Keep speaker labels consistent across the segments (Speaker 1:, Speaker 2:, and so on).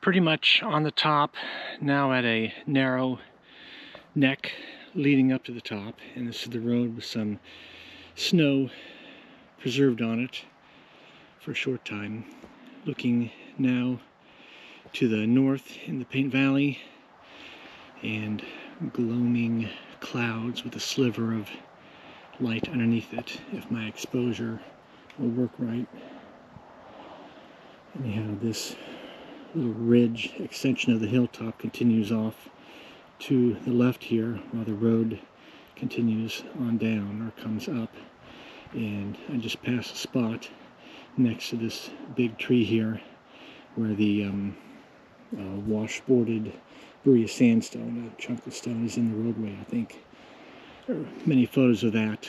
Speaker 1: pretty much on the top, now at a narrow neck leading up to the top, and this is the road with some snow preserved on it for a short time. Looking now to the north in the Paint Valley, and gloaming clouds with a sliver of light underneath it, if my exposure will work right. Anyhow, this little ridge extension of the hilltop continues off to the left here, while the road continues on down or comes up. And I just passed a spot next to this big tree here where the washboarded Berea sandstone, a chunk of stone, is in the roadway, I think. There are many photos of that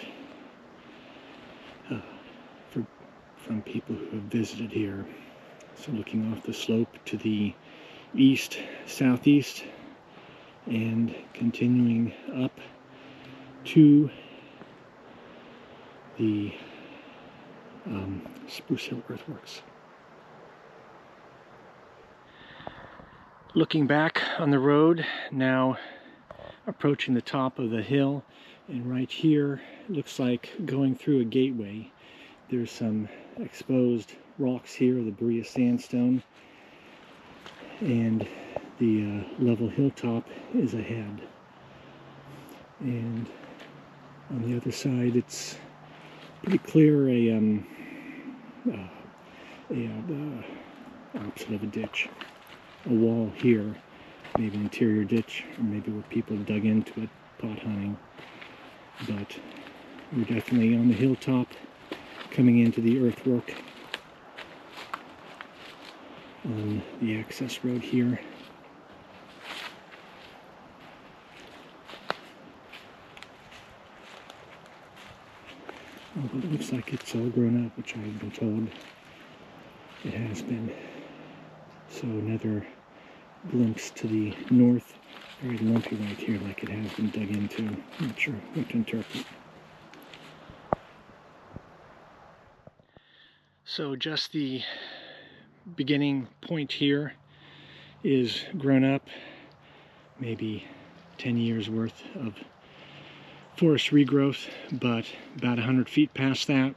Speaker 1: from people who have visited here. So looking off the slope to the east, southeast, and continuing up to the Spruce Hill earthworks. Looking back on the road, now approaching the top of the hill, and right here looks like going through a gateway. There's some exposed rocks here, the Berea sandstone, and the level hilltop is ahead. And on the other side, it's pretty clear opposite of a ditch, a wall here, maybe an interior ditch, or maybe where people dug into it pot hunting. But we're definitely on the hilltop, coming into the earthwork on the access road here. Although it looks like it's all grown up, which I've been told it has been. So another glimpse to the north, very lumpy right here, like it has been dug into. I'm not sure what to interpret. So just the beginning point here is grown up, maybe 10 years worth of forest regrowth, but about 100 feet past that,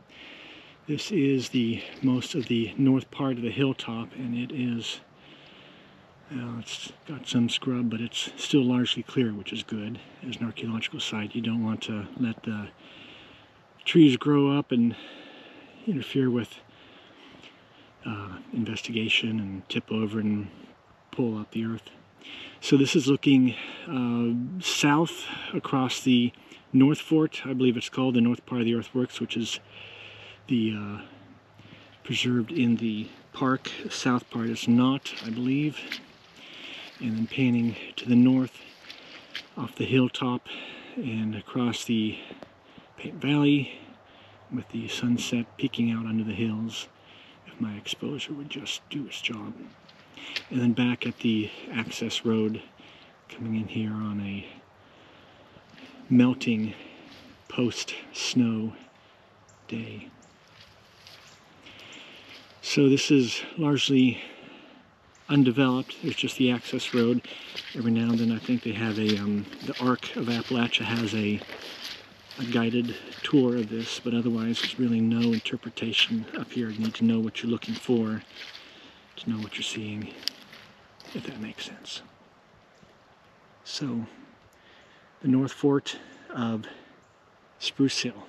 Speaker 1: this is the most of the north part of the hilltop, and it is, it's got some scrub, but it's still largely clear, which is good. As an archaeological site, you don't want to let the trees grow up and interfere with investigation and tip over and pull up the earth. So this is looking south across the North Fort, I believe it's called, the north part of the earthworks, which is the preserved in the park. The south part is not, I believe. And then panning to the north off the hilltop and across the Paint Valley with the sunset peeking out under the hills, if my exposure would just do its job. And then back at the access road, coming in here on a melting post-snow day. So this is largely undeveloped. There's just the access road. Every now and then I think they have a, the Arc of Appalachia has a guided tour of this, but otherwise there's really no interpretation up here. You need to know what you're looking for to know what you're seeing, if that makes sense. So, the North Fort of Spruce Hill.